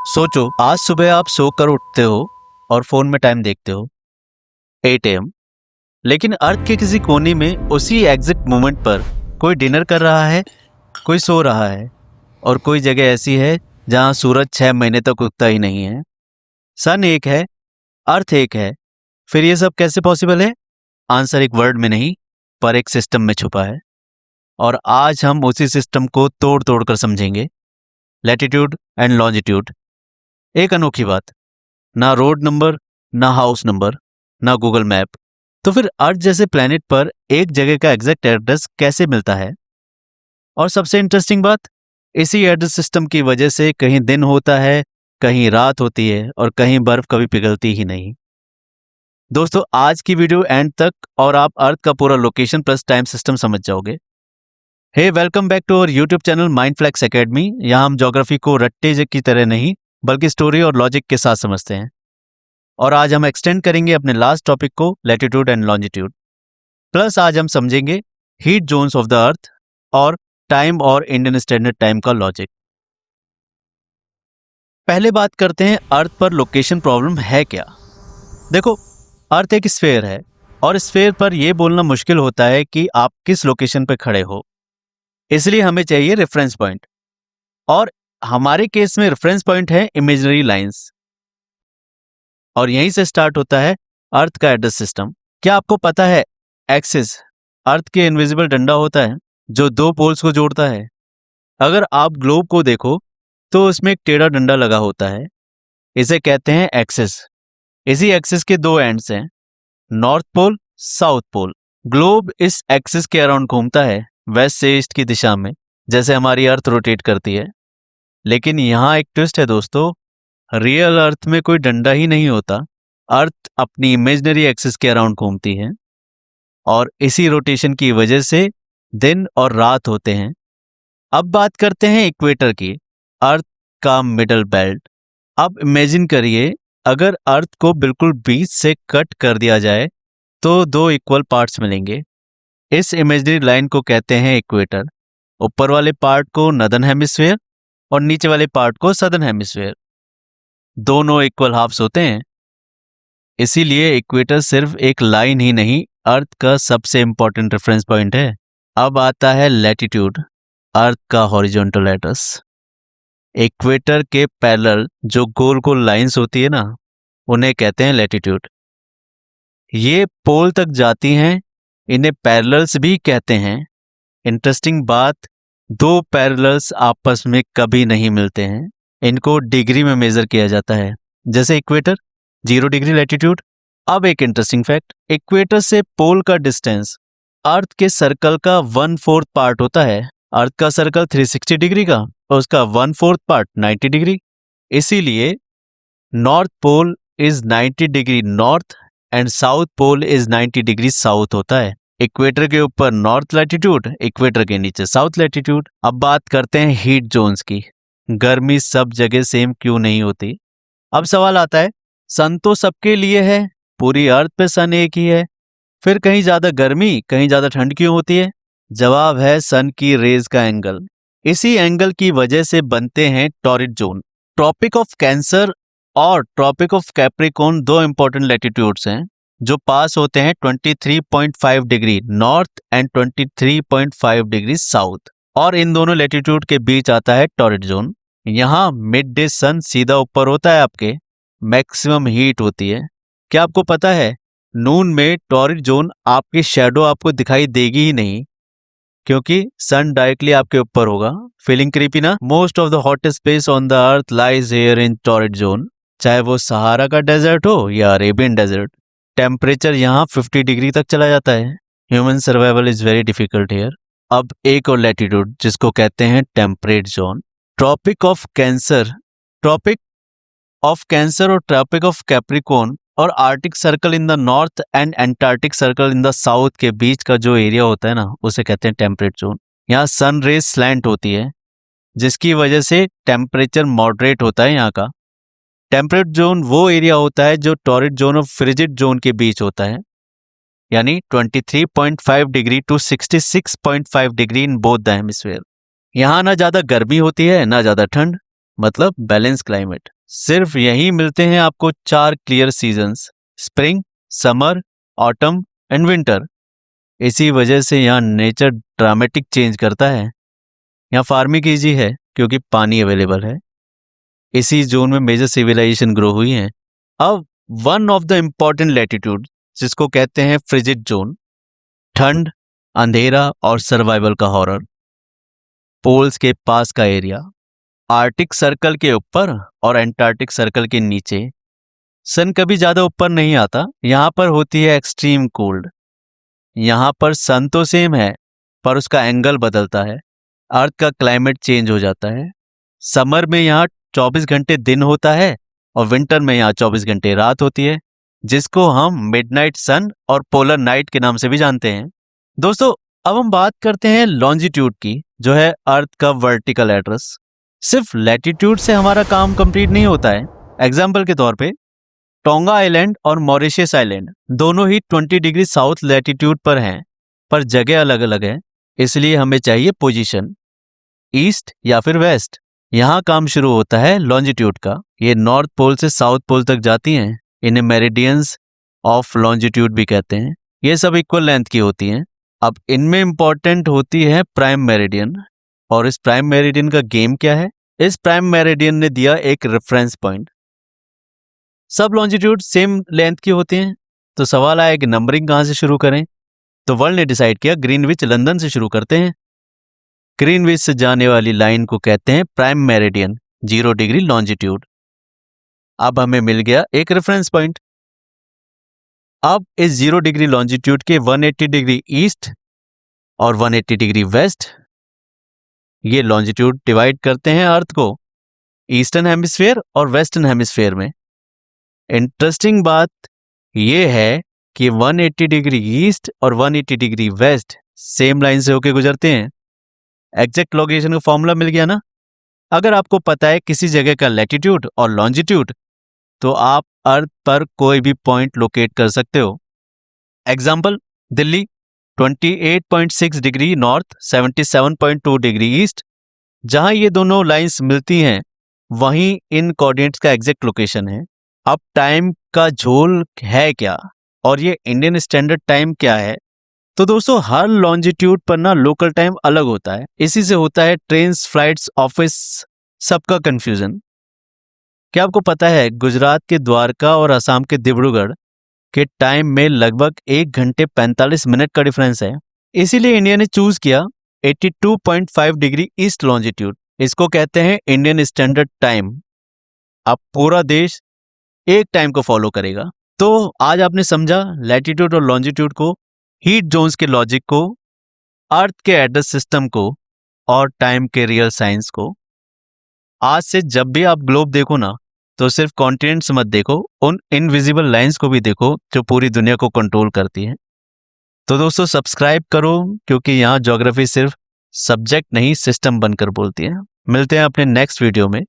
सोचो, आज सुबह आप सोकर उठते हो और फोन में टाइम देखते हो 8 AM, लेकिन अर्थ के किसी कोने में उसी एग्जैक्ट मोमेंट पर कोई डिनर कर रहा है, कोई सो रहा है और कोई जगह ऐसी है जहां सूरज 6 महीने तक उगता ही नहीं है। सन एक है, अर्थ एक है, फिर ये सब कैसे पॉसिबल है? आंसर एक वर्ड में नहीं पर एक सिस्टम में छुपा है और आज हम उसी सिस्टम को तोड़ तोड़ कर समझेंगे। लैटिट्यूड एंड लॉन्जिट्यूड, एक अनोखी बात, ना रोड नंबर, ना हाउस नंबर, ना गूगल मैप। तो फिर अर्थ जैसे प्लेनेट पर एक जगह का एग्जैक्ट एड्रेस कैसे मिलता है? और सबसे इंटरेस्टिंग बात, इसी एड्रेस सिस्टम की वजह से कहीं दिन होता है, कहीं रात होती है और कहीं बर्फ कभी पिघलती ही नहीं। दोस्तों, आज की वीडियो एंड तक और आप अर्थ का पूरा लोकेशन प्लस टाइम सिस्टम समझ जाओगे। Hey, welcome back to our YouTube channel Mindflex Academy. यहाँ हम ज्योग्राफी को रट्टे की तरह नहीं बल्कि स्टोरी और लॉजिक के साथ समझते हैं। और आज हम एक्सटेंड करेंगे अपने लास्ट टॉपिक को, लैटिट्यूड एंड लॉन्जिट्यूड। प्लस आज हम समझेंगे heat zones of the earth और टाइम और इंडियन स्टैंडर्ड टाइम का लॉजिक। पहले बात करते हैं अर्थ पर लोकेशन प्रॉब्लम है क्या। देखो, अर्थ एक स्फेयर है और स्फेयर पर यह बोलना मुश्किल होता है कि आप किस लोकेशन पर खड़े हो, इसलिए हमें चाहिए रेफरेंस पॉइंट। और हमारे केस में रेफरेंस पॉइंट है इमेजिनरी लाइंस और यहीं से स्टार्ट होता है अर्थ का एड्रेस सिस्टम। क्या आपको पता है, एक्सिस अर्थ के इनविजिबल डंडा होता है जो दो पोल्स को जोड़ता है। अगर आप ग्लोब को देखो तो उसमें एक टेढ़ा डंडा लगा होता है, इसे कहते हैं एक्सिस। इसी एक्सिस के दो एंड्स हैं, north pole, south pole. Globe इस एक्सिस के अराउंड घूमता है वेस्ट से ईस्ट की दिशा में, जैसे हमारी अर्थ रोटेट करती है। लेकिन यहाँ एक ट्विस्ट है दोस्तों, रियल अर्थ में कोई डंडा ही नहीं होता। अर्थ अपनी इमेजिनरी एक्सिस के अराउंड घूमती है और इसी रोटेशन की वजह से दिन और रात होते हैं। अब बात करते हैं इक्वेटर की, अर्थ का मिडल बेल्ट। अब इमेजिन करिए, अगर अर्थ को बिल्कुल बीच से कट कर दिया जाए तो दो इक्वल पार्ट्स मिलेंगे। इस इमेजिनरी लाइन को कहते हैं इक्वेटर। ऊपर वाले पार्ट को नॉर्दर्न हेमिस्फीयर और नीचे वाले पार्ट को सदर्न हेमिस्फीयर। दोनों इक्वल हाफ्स होते हैं, इसीलिए इक्वेटर सिर्फ एक लाइन ही नहीं, अर्थ का सबसे इंपॉर्टेंट रेफरेंस पॉइंट है। अब आता है लैटिट्यूड, अर्थ का हॉरिजॉन्टल एड्रेस। इक्वेटर के पैरेलल जो गोल गोल लाइंस होती है ना, उन्हें कहते हैं लैटिट्यूड। ये पोल तक जाती हैं, इन्हें पैरेलल्स भी कहते हैं। इंटरेस्टिंग बात, दो पैरेलल्स आपस में कभी नहीं मिलते हैं, इनको डिग्री में मेजर किया जाता है। जैसे इक्वेटर 0 डिग्री लैटिट्यूड। अब एक इंटरेस्टिंग फैक्ट, इक्वेटर से पोल का डिस्टेंस अर्थ के सर्कल का 1/4 पार्ट होता है। अर्थ का सर्कल 360 डिग्री का और उसका 1/4 पार्ट 90 डिग्री। इसीलिए north pole is 90 degree north and south pole is 90 degree south होता है। इक्वेटर के ऊपर नॉर्थ लैटिट्यूड, इक्वेटर के नीचे साउथ लैटिट्यूड। अब बात करते हैं हीट जोन्स की। गर्मी सब जगह सेम क्यों नहीं होती? अब सवाल आता है, सन तो सबके लिए है, पूरी अर्थ पे सन एक ही है, फिर कहीं ज्यादा गर्मी कहीं ज्यादा ठंड क्यों होती है? जवाब है सन की रेज का एंगल। इसी एंगल की वजह से बनते हैं torrid zone. Tropic of cancer और ट्रॉपिक ऑफ कैप्रिकॉर्न दो इंपॉर्टेंट लैटिट्यूड्स हैं जो पास होते हैं 23.5 degree north and 23.5 degree south. और इन दोनों लैटिट्यूड के बीच आता है टॉरिड जोन। यहाँ मिड डे सन सीधा ऊपर होता है, आपके मैक्सिमम हीट होती है। क्या आपको पता है, नून में टॉरिड जोन आपकी शैडो आपको दिखाई देगी ही नहीं, क्योंकि सन डायरेक्टली आपके ऊपर होगा। फीलिंग क्रीपी ना? Most of the hottest place on the earth lies here in torrid zone, चाहे वो सहारा का डेजर्ट हो या अरेबियन डेजर्ट। टेम्परेचर यहाँ 50 डिग्री तक चला जाता है। Human survival is very difficult here. अब एक और लैटिट्यूड जिसको कहते हैं temperate zone. Tropic of cancer और ट्रॉपिक ऑफ कैप्रिकॉर्न और arctic circle in the north and antarctic circle in the south के बीच का जो एरिया होता है ना, उसे कहते हैं टेम्परेट जोन। यहाँ सन रेज स्लैंट होती है, जिसकी वजह से टेम्परेचर मॉडरेट होता है यहाँ का। टेम्परेट जोन वो एरिया होता है जो टॉरिड जोन और फ्रिजिड जोन के बीच होता है, यानी 23.5 degree to 66.5 degree in both the hemisphere. यहाँ ना ज्यादा गर्मी होती है ना ज्यादा ठंड, मतलब बैलेंस क्लाइमेट। सिर्फ यहीं मिलते हैं आपको 4 clear seasons, spring, summer, autumn and winter. इसी वजह से यहाँ नेचर ड्रामेटिक चेंज करता है। यहाँ फार्मिंग ईजी है क्योंकि पानी अवेलेबल है। इसी जोन में मेजर सिविलाइजेशन ग्रो हुई है। अब one of the important latitude जिसको कहते हैं फ्रिजिड जोन, ठंड, अंधेरा और सर्वाइवल का हॉरर। पोल्स के पास का एरिया, आर्टिक सर्कल के ऊपर और एंटार्क्टिक सर्कल के नीचे। सन कभी ज्यादा ऊपर नहीं आता, यहाँ पर होती है एक्सट्रीम कोल्ड। यहाँ पर सन तो सेम है पर उसका एंगल बदलता है। अर्थ का क्लाइमेट चेंज हो जाता है। समर में यहाँ 24 घंटे दिन होता है और विंटर में यहाँ 24 घंटे रात होती है, जिसको हम मिडनाइट सन और पोलर नाइट के नाम से भी जानते हैं। दोस्तों, अब हम बात करते हैं लॉन्जिट्यूड की, जो है अर्थ का वर्टिकल एड्रेस। सिर्फ लैटिट्यूड से हमारा काम कंप्लीट नहीं होता है। एग्जाम्पल के तौर पे टोंगा आइलैंड और मॉरिशस आइलैंड दोनों ही 20 डिग्री साउथ लैटिट्यूड पर हैं, पर जगह अलग अलग है। इसलिए हमें चाहिए पोजीशन, ईस्ट या फिर वेस्ट। यहाँ काम शुरू होता है लॉन्जिट्यूड का। ये नॉर्थ पोल से साउथ पोल तक जाती हैं। इन्हें मेरिडियंस ऑफ लॉन्जिट्यूड भी कहते हैं। ये सब इक्वल लेंथ की होती हैं। अब इनमें इंपॉर्टेंट होती है प्राइम मेरिडियन। और इस प्राइम मेरिडियन का गेम क्या है? इस प्राइम मेरिडियन ने दिया एक रेफरेंस पॉइंट। सब लॉन्जिट्यूड सेम लेंथ की होती हैं, तो सवाल आया कि नंबरिंग कहाँ से शुरू करें। तो वर्ल्ड ने डिसाइड किया ग्रीनविच लंदन से शुरू करते हैं। ग्रीनविच से जाने वाली लाइन को कहते हैं प्राइम मेरिडियन, 0 डिग्री लॉन्जिट्यूड। अब हमें मिल गया एक रेफरेंस पॉइंट। अब इस 0 डिग्री लॉन्जिट्यूड के 180 डिग्री ईस्ट और 180 डिग्री वेस्ट, ये लॉन्जिट्यूड डिवाइड करते हैं अर्थ को ईस्टर्न हेमिस्फीयर और वेस्टर्न हेमिस्फीयर में। इंटरेस्टिंग बात ये है कि 180 डिग्री ईस्ट और 180 डिग्री वेस्ट सेम लाइन से होके गुजरते हैं। एग्जैक्ट लोकेशन का फॉर्मूला मिल गया ना। अगर आपको पता है किसी जगह का लैटिट्यूड और लॉन्जिट्यूड, तो आप अर्थ पर कोई भी पॉइंट लोकेट कर सकते हो। Example, Delhi 28.6 degree north, 77.2 degree east. जहां ये दोनों लाइंस मिलती हैं वहीं इन कोऑर्डिनेट्स का एग्जैक्ट लोकेशन है। अब टाइम का झोल है क्या और ये इंडियन स्टैंडर्ड टाइम क्या है? तो दोस्तों, हर लॉन्जिट्यूड पर ना लोकल टाइम अलग होता है। इसी से होता है ट्रेन्स, फ्लाइट्स, ऑफिस, सबका कंफ्यूजन। क्या आपको पता है गुजरात के द्वारका और असम के डिब्रूगढ़ के टाइम में लगभग 1 घंटे 45 मिनट का डिफरेंस है। इसीलिए इंडिया ने चूज किया 82.5 डिग्री ईस्ट लॉन्जिट्यूड। इसको कहते हैं इंडियन स्टैंडर्ड टाइम। अब पूरा देश एक टाइम को फॉलो करेगा। तो आज आपने समझा लैटिट्यूड और लॉन्जिट्यूड को, हीट जोन्स के लॉजिक को, अर्थ के एड्रेस सिस्टम को और टाइम के रियल साइंस को। आज से जब भी आप ग्लोब देखो ना, तो सिर्फ कॉन्टिनेंट्स मत देखो, उन इनविजिबल लाइंस को भी देखो जो पूरी दुनिया को कंट्रोल करती है। तो दोस्तों, सब्सक्राइब करो, क्योंकि यहाँ ज्योग्राफी सिर्फ सब्जेक्ट नहीं सिस्टम बनकर बोलती है। मिलते हैं अपने नेक्स्ट वीडियो में।